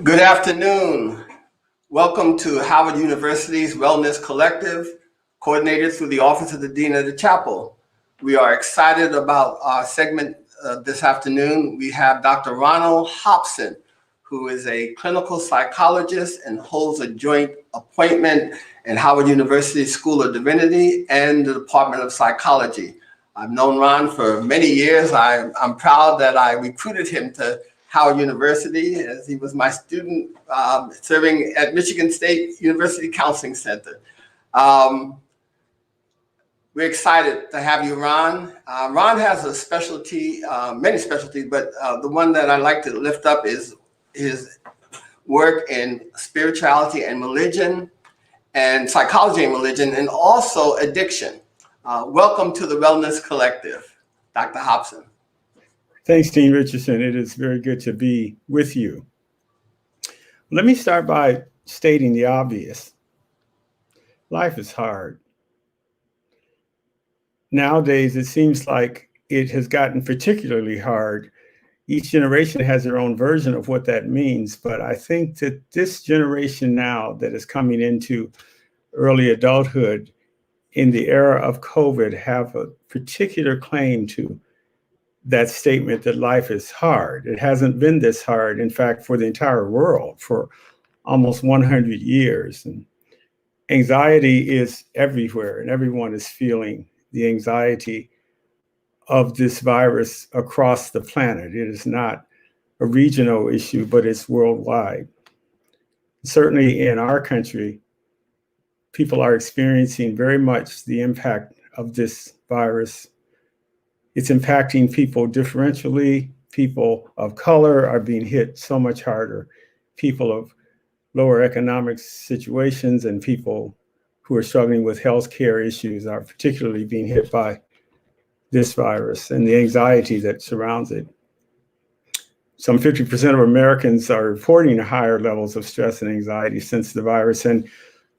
Good afternoon. Welcome to Howard University's Wellness Collective, coordinated through the Office of the Dean of the Chapel. We are excited about our segment this afternoon. We have Dr. Ronald Hopson, who is a clinical psychologist and holds a joint appointment in Howard University School of Divinity and the Department of Psychology. I've known Ron for many years. I'm proud that I recruited him to Howard University as he was my student serving at Michigan State University Counseling Center. We're excited to have you, Ron. Ron has a specialty, many specialties, but the one that I like to lift up is his work in spirituality and religion, and psychology and religion, and also addiction. Welcome to the Wellness Collective, Dr. Hopson. Thanks, Dean Richardson. It is very good to be with you. Let me start by stating the obvious. Life is hard. Nowadays, it seems like it has gotten particularly hard. Each generation has their own version of what that means, but I think that this generation now that is coming into early adulthood in the era of COVID have a particular claim to that statement that life is hard. It hasn't been this hard, in fact, for the entire world for almost 100 years. And anxiety is everywhere, and everyone is feeling the anxiety of this virus across the planet. It is not a regional issue, but it's worldwide. Certainly in our country, people are experiencing very much the impact of this virus. It's impacting people differentially. People of color are being hit so much harder. People of lower economic situations and people who are struggling with healthcare issues are particularly being hit by this virus and the anxiety that surrounds it. Some 50% of Americans are reporting higher levels of stress and anxiety since the virus, and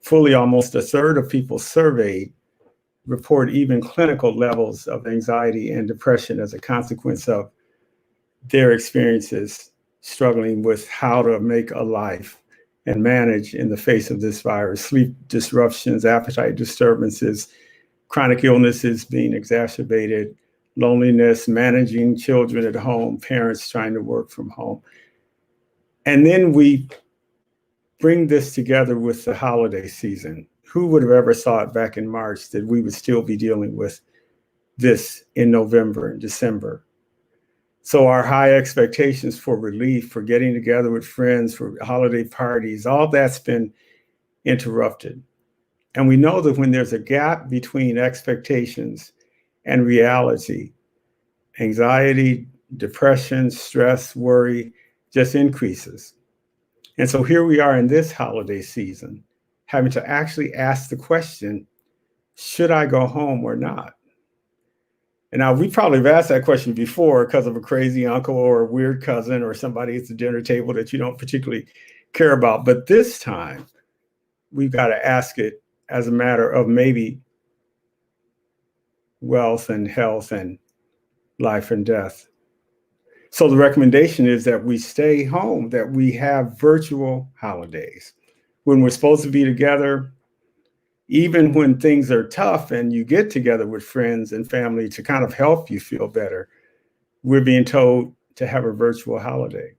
fully almost a third of people surveyed report even clinical levels of anxiety and depression as a consequence of their experiences struggling with how to make a life and manage in the face of this virus. Sleep disruptions, appetite disturbances, chronic illnesses being exacerbated, loneliness, managing children at home, parents trying to work from home. And then we bring this together with the holiday season. Who would have ever thought back in March that we would still be dealing with this in November and December? So our high expectations for relief, for getting together with friends, for holiday parties, all that's been interrupted. And we know that when there's a gap between expectations and reality, anxiety, depression, stress, worry just increases. And so here we are in this holiday season, having to actually ask the question, should I go home or not? And now we probably have asked that question before because of a crazy uncle or a weird cousin or somebody at the dinner table that you don't particularly care about. But this time, we've got to ask it as a matter of maybe wealth and health and life and death. So the recommendation is that we stay home, that we have virtual holidays. When we're supposed to be together, even when things are tough and you get together with friends and family to kind of help you feel better, we're being told to have a virtual holiday.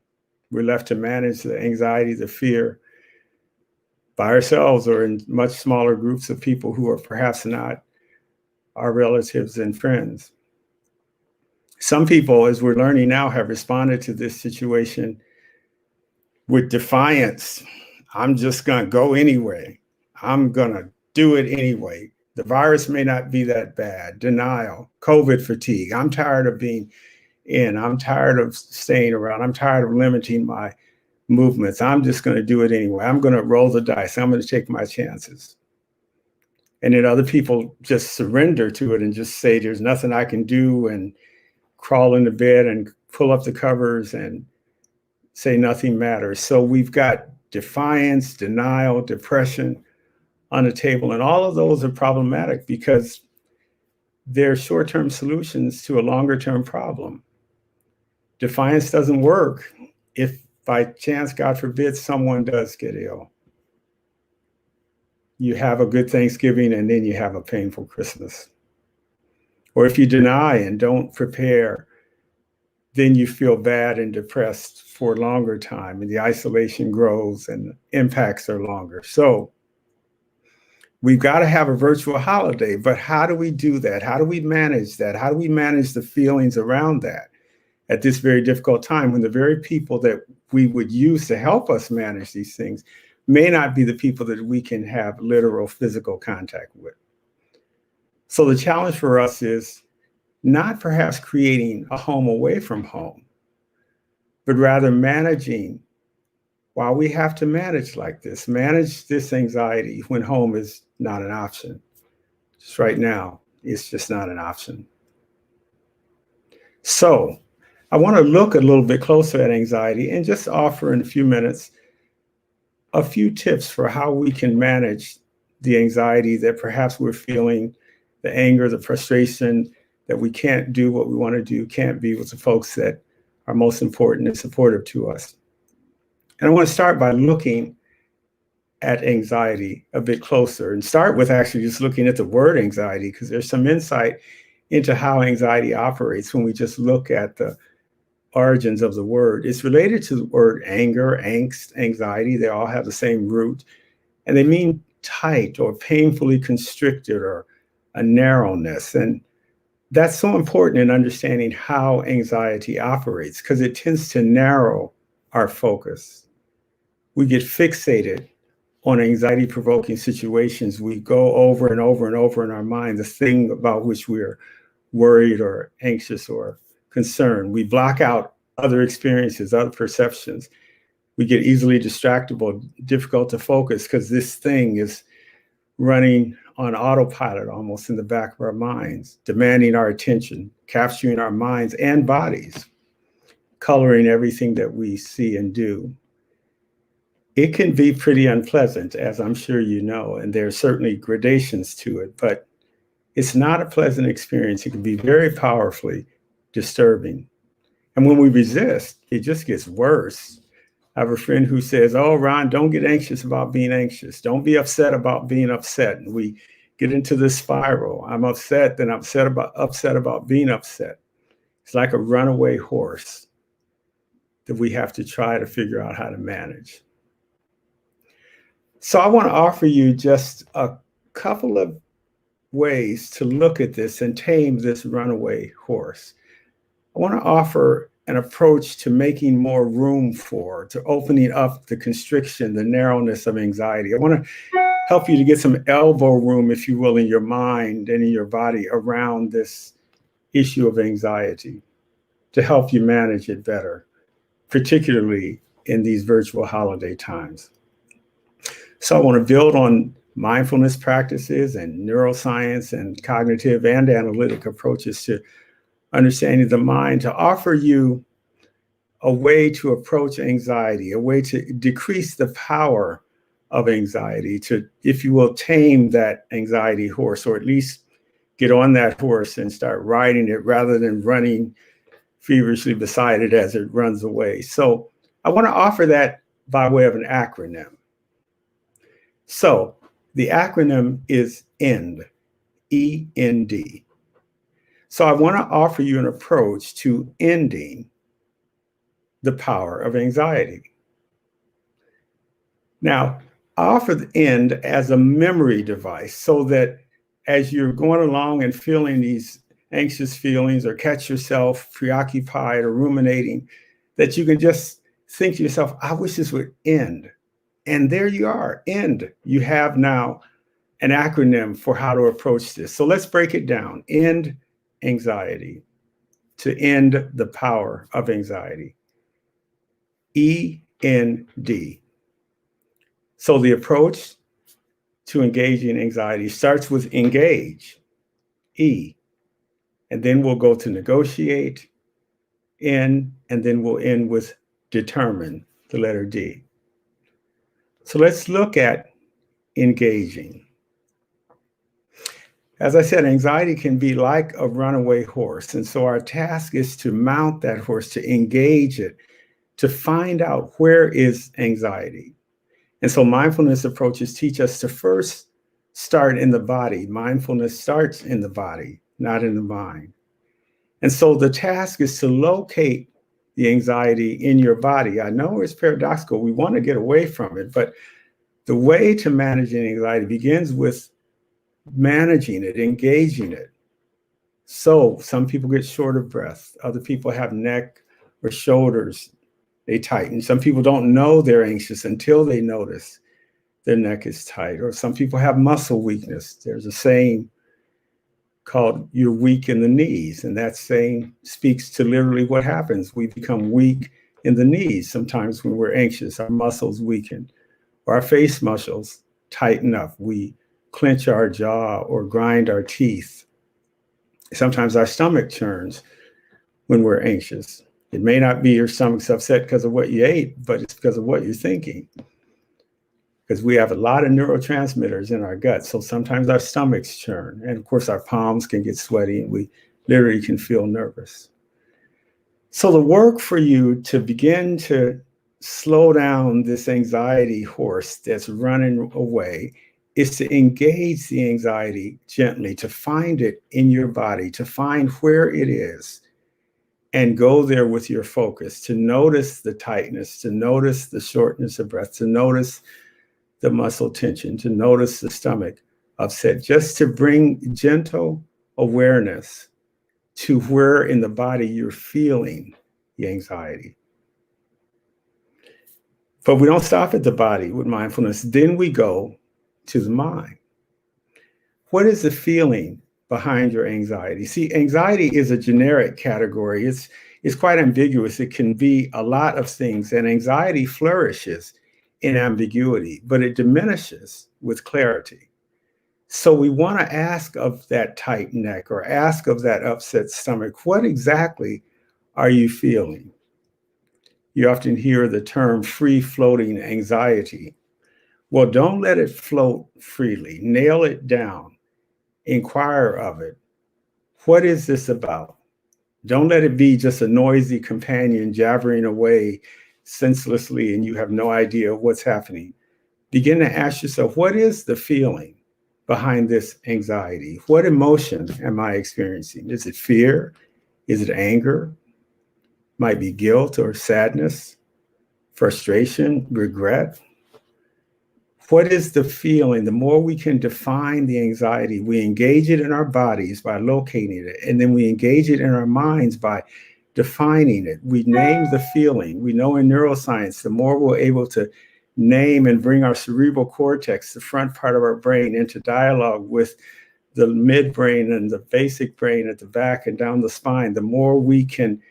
We're left to manage the anxiety, the fear by ourselves or in much smaller groups of people who are perhaps not our relatives and friends. Some people, as we're learning now, have responded to this situation with defiance. I'm just going to go anyway. I'm going to do it anyway. The virus may not be that bad. Denial, COVID fatigue. I'm tired of being in. I'm tired of staying around. I'm tired of limiting my movements. I'm just going to do it anyway. I'm going to roll the dice. I'm going to take my chances. And then other people just surrender to it and just say, there's nothing I can do, and crawl into bed and pull up the covers and say nothing matters. So we've got defiance, denial, depression on the table. And all of those are problematic because they're short-term solutions to a longer-term problem. Defiance doesn't work if by chance, God forbid, someone does get ill, you have a good Thanksgiving and then you have a painful Christmas. Or if you deny and don't prepare, then you feel bad and depressed for a longer time, and the isolation grows and impacts are longer. So we've got to have a virtual holiday, but how do we do that? How do we manage that? How do we manage the feelings around that at this very difficult time when the very people that we would use to help us manage these things may not be the people that we can have literal physical contact with? So the challenge for us is not perhaps creating a home away from home, but rather managing while we have to manage like this, manage this anxiety when home is not an option. Just right now, it's just not an option. So I want to look a little bit closer at anxiety and just offer in a few minutes a few tips for how we can manage the anxiety that perhaps we're feeling, the anger, the frustration that we can't do what we want to do, can't be with the folks that are most important and supportive to us. And I want to start by looking at anxiety a bit closer and start with actually just looking at the word anxiety, because there's some insight into how anxiety operates when we just look at the origins of the word. It's related to the word anger, angst, anxiety. They all have the same root, and they mean tight or painfully constricted or a narrowness. And that's so important in understanding how anxiety operates, because it tends to narrow our focus. We get fixated on anxiety-provoking situations. We go over and over and over in our mind the thing about which we're worried or anxious or concerned. We block out other experiences, other perceptions. We get easily distractible, difficult to focus, because this thing is running on autopilot almost in the back of our minds, demanding our attention, capturing our minds and bodies, coloring everything that we see and do. It can be pretty unpleasant, as I'm sure you know, and there are certainly gradations to it, but it's not a pleasant experience. It can be very powerfully disturbing. And when we resist, it just gets worse. I have a friend who says, "Oh, Ron, don't get anxious about being anxious. Don't be upset about being upset." And we get into this spiral. I'm upset, then upset about being upset. It's like a runaway horse that we have to try to figure out how to manage. So I want to offer you just a couple of ways to look at this and tame this runaway horse. I want to offer an approach to making more room for, to opening up the constriction, the narrowness of anxiety. I want to help you to get some elbow room, if you will, in your mind and in your body around this issue of anxiety to help you manage it better, particularly in these virtual holiday times. So I want to build on mindfulness practices and neuroscience and cognitive and analytic approaches to understanding the mind, to offer you a way to approach anxiety, a way to decrease the power of anxiety, to, if you will, tame that anxiety horse, or at least get on that horse and start riding it rather than running feverishly beside it as it runs away. So I want to offer that by way of an acronym. So the acronym is END, E-N-D. So I want to offer you an approach to ending the power of anxiety. Now, I offer the END as a memory device so that as you're going along and feeling these anxious feelings or catch yourself preoccupied or ruminating, that you can just think to yourself, I wish this would end. And there you are, END. You have now an acronym for how to approach this. So let's break it down. END anxiety, to end the power of anxiety. E-N-D. So the approach to engaging anxiety starts with engage, E, and then we'll go to negotiate, N, and then we'll end with determine, the letter D. So let's look at engaging. As I said, anxiety can be like a runaway horse. And so our task is to mount that horse, to engage it, to find out where is anxiety. And so mindfulness approaches teach us to first start in the body. Mindfulness starts in the body, not in the mind. And so the task is to locate the anxiety in your body. I know it's paradoxical. We want to get away from it, but the way to managing anxiety begins with managing it, engaging it. So some people get short of breath. Other people have neck or shoulders. They tighten. Some people don't know they're anxious until they notice their neck is tight. Or some people have muscle weakness. There's a saying called "you're weak in the knees," and that saying speaks to literally what happens. We become weak in the knees sometimes when we're anxious. Our muscles weaken, or our face muscles tighten up. We clench our jaw or grind our teeth. Sometimes our stomach churns when we're anxious. It may not be your stomach's upset because of what you ate, but it's because of what you're thinking. Because we have a lot of neurotransmitters in our gut. So sometimes our stomachs churn. And of course, our palms can get sweaty and we literally can feel nervous. So the work for you to begin to slow down this anxiety horse that's running away is to engage the anxiety gently, to find it in your body, to find where it is, and go there with your focus, to notice the tightness, to notice the shortness of breath, to notice the muscle tension, to notice the stomach upset, just to bring gentle awareness to where in the body you're feeling the anxiety. But we don't stop at the body with mindfulness. Then we go to the mind. What is the feeling behind your anxiety? See, anxiety is a generic category. It's quite ambiguous. It can be a lot of things, and anxiety flourishes in ambiguity, but it diminishes with clarity. So we want to ask of that tight neck or ask of that upset stomach, what exactly are you feeling? You often hear the term free-floating anxiety. Well, don't let it float freely. Nail it down. Inquire of it. What is this about? Don't let it be just a noisy companion jabbering away senselessly and you have no idea what's happening. Begin to ask yourself, what is the feeling behind this anxiety? What emotion am I experiencing? Is it fear? Is it anger? Might be guilt or sadness, frustration, regret. What is the feeling? The more we can define the anxiety, we engage it in our bodies by locating it, and then we engage it in our minds by defining it. We name the feeling. We know in neuroscience, the more we're able to name and bring our cerebral cortex, the front part of our brain, into dialogue with the midbrain and the basic brain at the back and down the spine, the more we can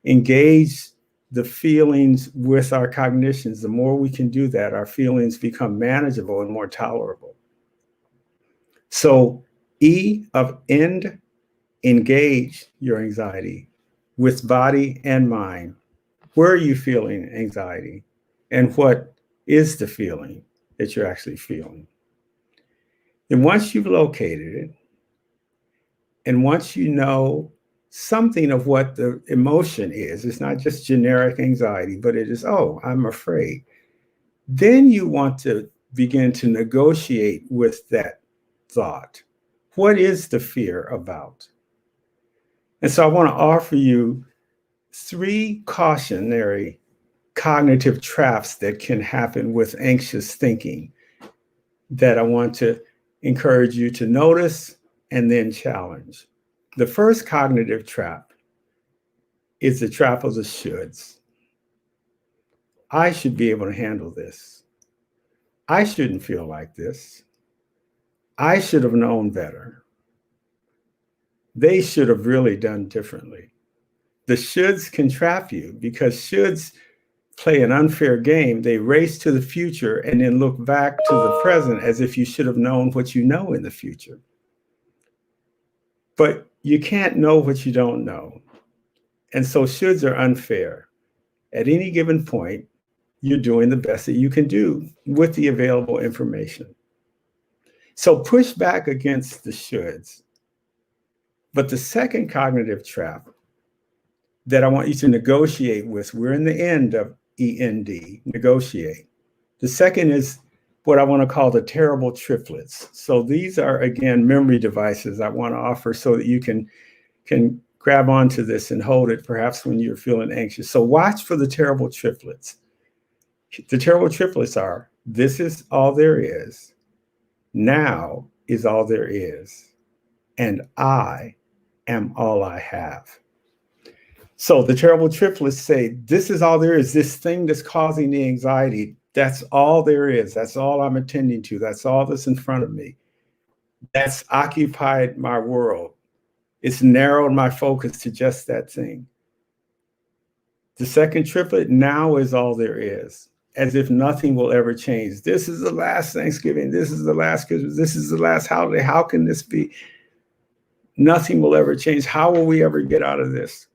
engage the feelings with our cognitions. The more we can do that, our feelings become manageable and more tolerable. So E of end, engage your anxiety with body and mind. Where are you feeling anxiety? And what is the feeling that you're actually feeling? And once you've located it, and once you know something of what the emotion is, it's not just generic anxiety, but it is, oh, I'm afraid. Then you want to begin to negotiate with that thought. What is the fear about? And so I want to offer you 3 cautionary cognitive traps that can happen with anxious thinking that I want to encourage you to notice and then challenge. The first cognitive trap is the trap of the shoulds. I should be able to handle this. I shouldn't feel like this. I should have known better. They should have really done differently. The shoulds can trap you because shoulds play an unfair game. They race to the future and then look back to the present as if you should have known what you know in the future. But you can't know what you don't know. And so shoulds are unfair. At any given point, you're doing the best that you can do with the available information. So push back against the shoulds. But the second cognitive trap that I want you to negotiate with. We're in the end of END, negotiate. The second is what I want to call the terrible triplets. So these are, again, memory devices I want to offer so that you can grab onto this and hold it perhaps when you're feeling anxious. So watch for the terrible triplets. The terrible triplets are, this is all there is, now is all there is, and I am all I have. So the terrible triplets say, this is all there is, this thing that's causing the anxiety, that's all there is, that's all I'm attending to, that's all that's in front of me. That's occupied my world. It's narrowed my focus to just that thing. The second triplet, now is all there is, as if nothing will ever change. This is the last Thanksgiving. This is the last Christmas. This is the last holiday. How can this be? Nothing will ever change. How will we ever get out of this?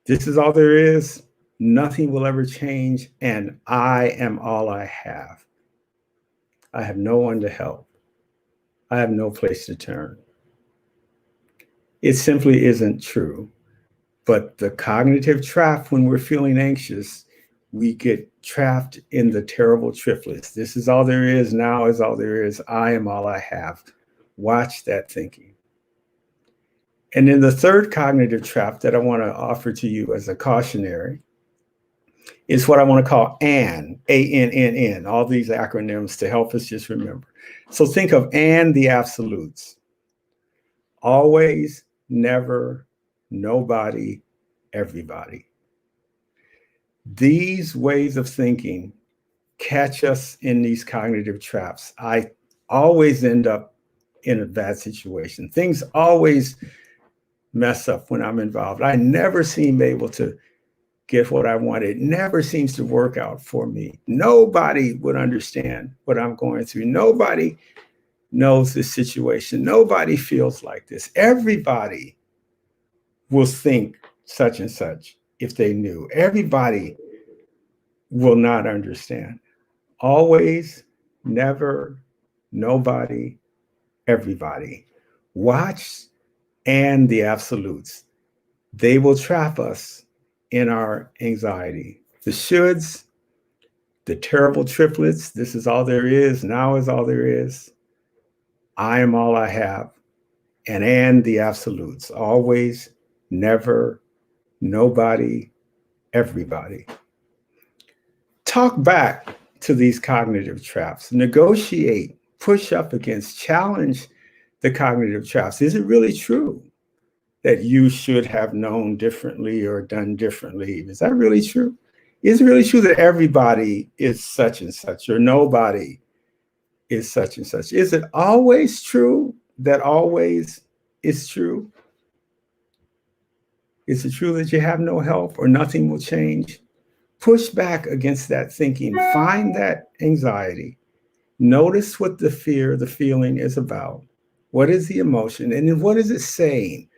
This is all there is. Nothing will ever change. And I am all I have. I have no one to help. I have no place to turn. It simply isn't true. But the cognitive trap, when we're feeling anxious, we get trapped in the terrible triplets. This is all there is. Now is all there is. I am all I have. Watch that thinking. And then the third cognitive trap that I want to offer to you as a cautionary is what I want to call ANN, A-N-N-N, all these acronyms to help us just remember. So think of ANN, the absolutes. Always, never, nobody, everybody. These ways of thinking catch us in these cognitive traps. I always end up in a bad situation. Things always mess up when I'm involved. I never seem able to get what I want. It never seems to work out for me. Nobody would understand what I'm going through. Nobody knows this situation. Nobody feels like this. Everybody will think such and such if they knew. Everybody will not understand. Always, never, nobody, everybody. Watch and the absolutes. They will trap us in our anxiety. The shoulds, the terrible triplets, this is all there is, now is all there is, I am all I have, and the absolutes. Always, never, nobody, everybody. Talk back to these cognitive traps. Negotiate, push up against, challenge the cognitive traps. Is it really true that you should have known differently or done differently? Is that really true? Is it really true that everybody is such and such or nobody is such and such? Is it always true that always is true? Is it true that you have no help or nothing will change? Push back against that thinking. Find that anxiety. Notice what the fear, the feeling is about. What is the emotion? And then what is it saying?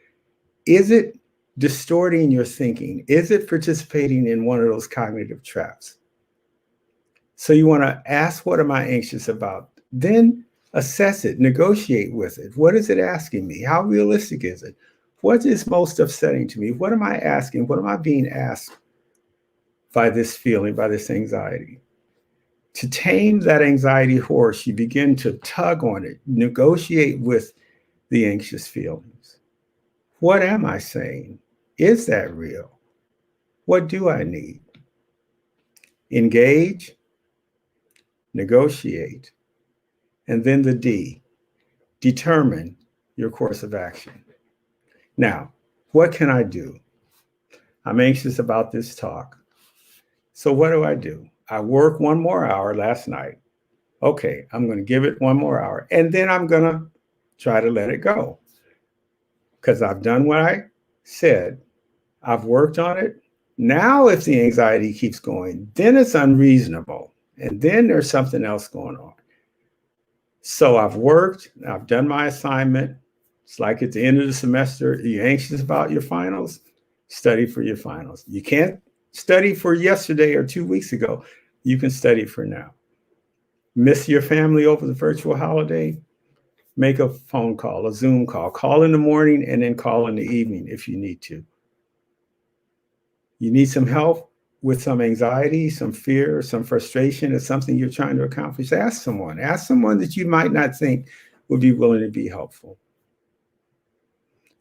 Is it distorting your thinking? Is it participating in one of those cognitive traps? So you want to ask, what am I anxious about? Then assess it, negotiate with it. What is it asking me? How realistic is it? What is most upsetting to me? What am I asking? What am I being asked by this feeling, by this anxiety? To tame that anxiety horse, you begin to tug on it, negotiate with the anxious feelings. What am I saying? Is that real? What do I need? Engage, negotiate, and then the D, determine your course of action. Now, what can I do? I'm anxious about this talk. So what do? I work one more hour last night. Okay, I'm going to give it one more hour, and then I'm going to try to let it go because I've done what I said. I've worked on it. Now, if the anxiety keeps going, then it's unreasonable, and then there's something else going on. So I've worked, I've done my assignment. It's like at the end of the semester, are you anxious about your finals? Study for your finals. You can't study for yesterday or 2 weeks ago. You can study for now. Miss your family over the virtual holiday? Make a phone call, a Zoom call. Call in the morning and then call in the evening if you need to. You need some help with some anxiety, some fear, some frustration, or something you're trying to accomplish. Ask someone that you might not think would be willing to be helpful.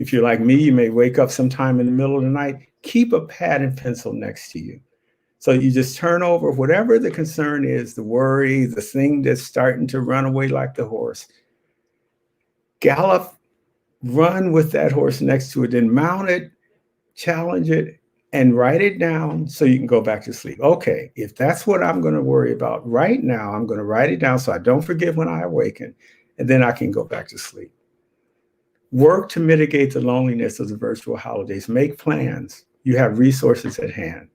If you're like me, you may wake up sometime in the middle of the night. Keep a pad and pencil next to you. So you just turn over whatever the concern is, the worry, the thing that's starting to run away like the horse. Gallop, run with that horse next to it, then mount it, challenge it, and write it down so you can go back to sleep. Okay, if that's what I'm going to worry about right now, I'm going to write it down so I don't forget when I awaken, and then I can go back to sleep. Work to mitigate the loneliness of the virtual holidays. Make plans. You have resources at hand.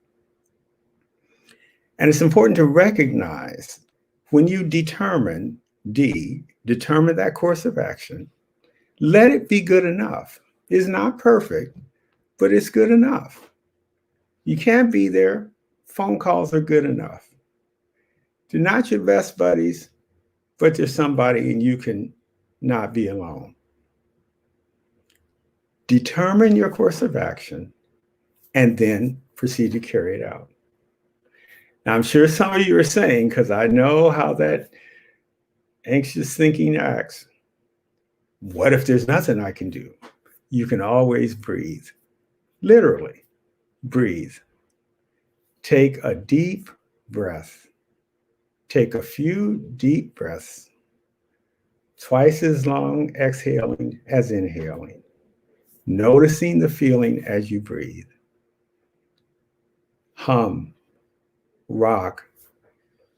And it's important to recognize when you determine that course of action, let it be good enough. It's not perfect, but it's good enough. You can't be there. Phone calls are good enough. They're not your best buddies, but they're somebody and you can not be alone. Determine your course of action and then proceed to carry it out. Now, I'm sure some of you are saying, because I know how that anxious thinking acts, what if there's nothing I can do? You can always breathe. Literally, breathe. Take a deep breath. Take a few deep breaths, twice as long exhaling as inhaling, noticing the feeling as you breathe. Hum, rock.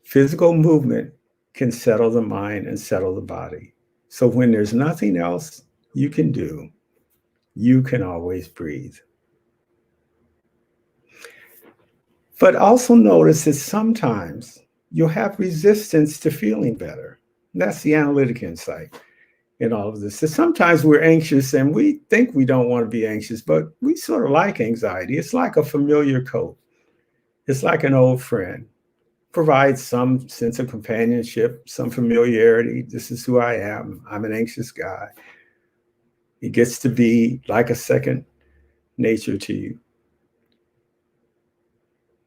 Physical movement can settle the mind and settle the body. So when there's nothing else you can do, you can always breathe. But also notice that sometimes you'll have resistance to feeling better. And that's the analytic insight in all of this. So sometimes we're anxious and we think we don't want to be anxious, but we sort of like anxiety. It's like a familiar coat. It's like an old friend. Provides some sense of companionship, some familiarity. This is who I am. I'm an anxious guy. It gets to be like a second nature to you.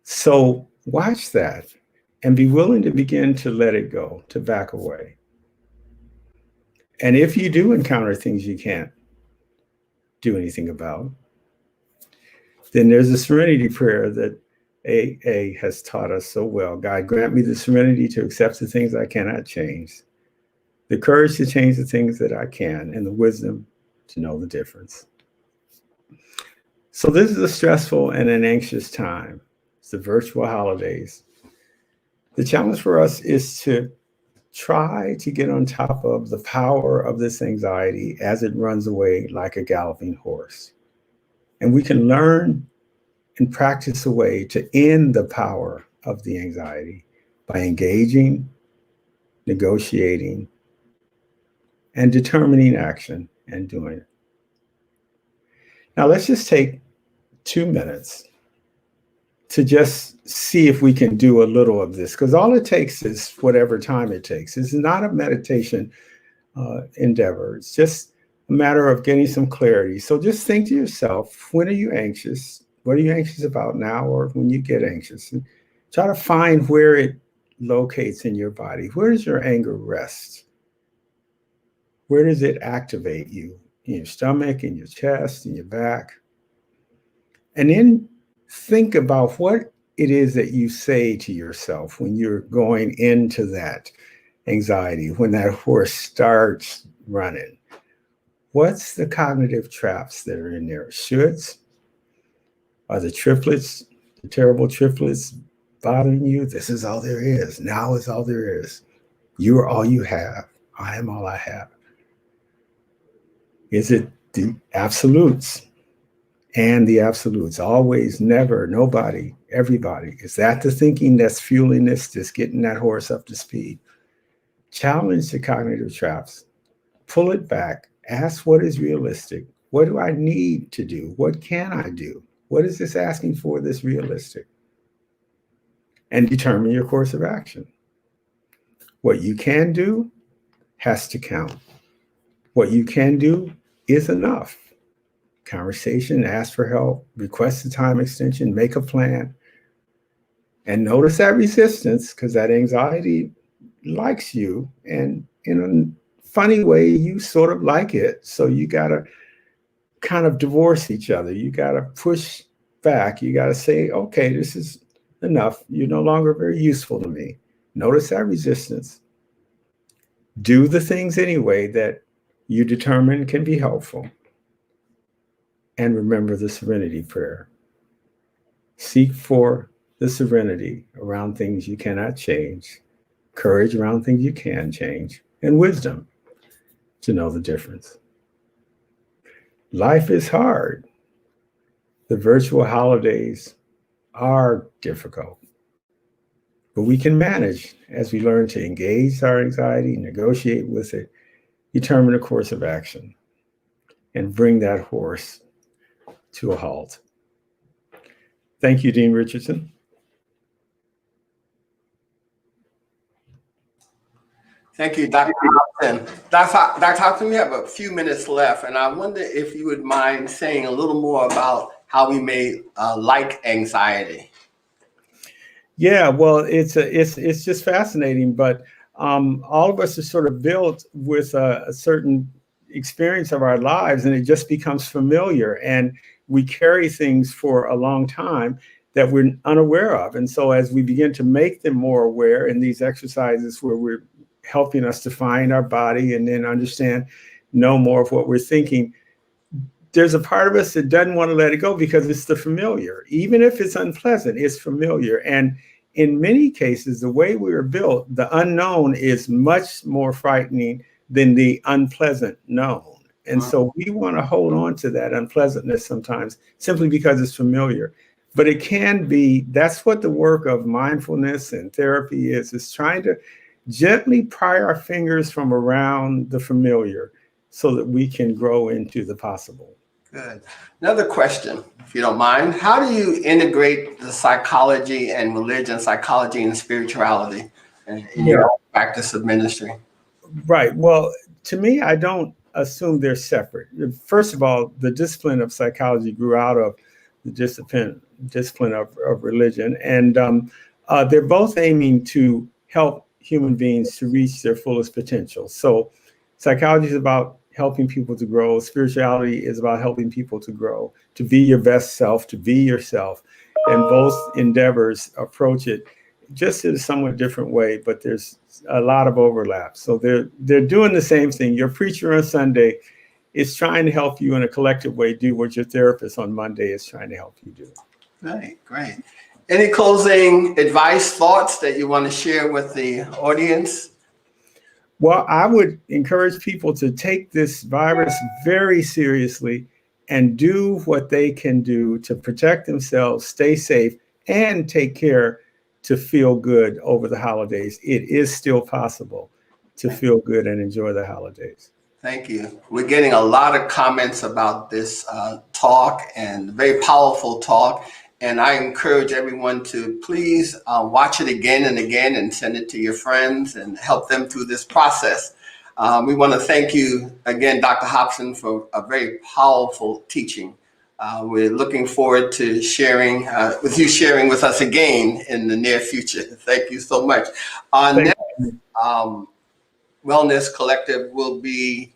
So watch that and be willing to begin to let it go, to back away. And if you do encounter things you can't do anything about, then there's a serenity prayer that AA has taught us so well. God, grant me the serenity to accept the things I cannot change, the courage to change the things that I can, and the wisdom to know the difference. So this is a stressful and an anxious time. It's the virtual holidays. The challenge for us is to try to get on top of the power of this anxiety as it runs away like a galloping horse. And we can learn and practice a way to end the power of the anxiety by engaging, negotiating, and determining action and doing it. Now let's just take 2 minutes to just see if we can do a little of this, because all it takes is whatever time it takes. It's not a meditation endeavor. It's just a matter of getting some clarity. So just think to yourself, when are you anxious? What are you anxious about now or when you get anxious? And try to find where it locates in your body. Where does your anger rest? Where does it activate you? In your stomach, in your chest, in your back? And then think about what it is that you say to yourself when you're going into that anxiety, when that horse starts running. What's the cognitive traps that are in there? Shoulds? Are the triplets, the terrible triplets, bothering you? This is all there is. Now is all there is. You are all you have. I am all I have. Is it the absolutes? And the absolutes, always, never, nobody, everybody. Is that the thinking that's fueling this, that's getting that horse up to speed? Challenge the cognitive traps. Pull it back. Ask what is realistic. What do I need to do? What can I do? What is this asking for that's realistic? And determine your course of action. What you can do has to count. What you can do is enough. Conversation, ask for help, request a time extension, make a plan, and notice that resistance, because that anxiety likes you. And in a funny way, you sort of like it. So you got to kind of divorce each other. You got to push back. You got to say, okay, this is enough. You're no longer very useful to me. Notice that resistance. Do the things anyway that you determine can be helpful. And remember the serenity prayer. Seek for the serenity around things you cannot change, courage around things you can change, and wisdom to know the difference. Life is hard. The virtual holidays are difficult, but we can manage as we learn to engage our anxiety, negotiate with it, determine a course of action, and bring that horse to a halt. Thank you, Dean Richardson. Thank you, Dr. Hopson. Dr. Hopson, we have a few minutes left, and I wonder if you would mind saying a little more about how we may like anxiety. Yeah, well, it's just fascinating, but all of us are sort of built with a certain experience of our lives, and it just becomes familiar, and we carry things for a long time that we're unaware of. And so as we begin to make them more aware in these exercises where we're helping us to find our body and then know more of what we're thinking, there's a part of us that doesn't want to let it go because it's the familiar. Even if it's unpleasant, it's familiar. And in many cases, the way we were built, the unknown is much more frightening than the unpleasant known. And so we want to hold on to that unpleasantness sometimes simply because it's familiar. But it can be, that's what the work of mindfulness and therapy is trying to gently pry our fingers from around the familiar so that we can grow into the possible. Good. Another question, if you don't mind. How do you integrate the psychology and religion, psychology and spirituality in your practice of ministry? Right. Well, to me, I don't assume they're separate. First of all, the discipline of psychology grew out of the discipline of religion. And they're both aiming to help human beings to reach their fullest potential. So psychology is about helping people to grow. Spirituality is about helping people to grow, to be your best self, to be yourself. And both endeavors approach it just in a somewhat different way, but there's a lot of overlap. So they're doing the same thing. Your preacher on Sunday is trying to help you in a collective way do what your therapist on Monday is trying to help you do. Right, great. Any closing advice, thoughts that you want to share with the audience? Well, I would encourage people to take this virus very seriously and do what they can do to protect themselves, stay safe, and take care to feel good over the holidays. It is still possible to feel good and enjoy the holidays. Thank you. We're getting a lot of comments about this talk, and very powerful talk. And I encourage everyone to please watch it again and again and send it to your friends and help them through this process. We want to thank you again, Dr. Hopson, for a very powerful teaching. We're looking forward to sharing with us again in the near future. Thank you so much. Our next Wellness Collective will be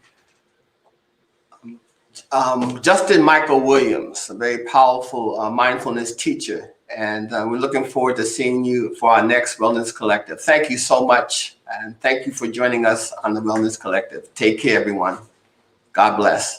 Justin Michael Williams, a very powerful mindfulness teacher. And we're looking forward to seeing you for our next Wellness Collective. Thank you so much. And thank you for joining us on the Wellness Collective. Take care, everyone. God bless.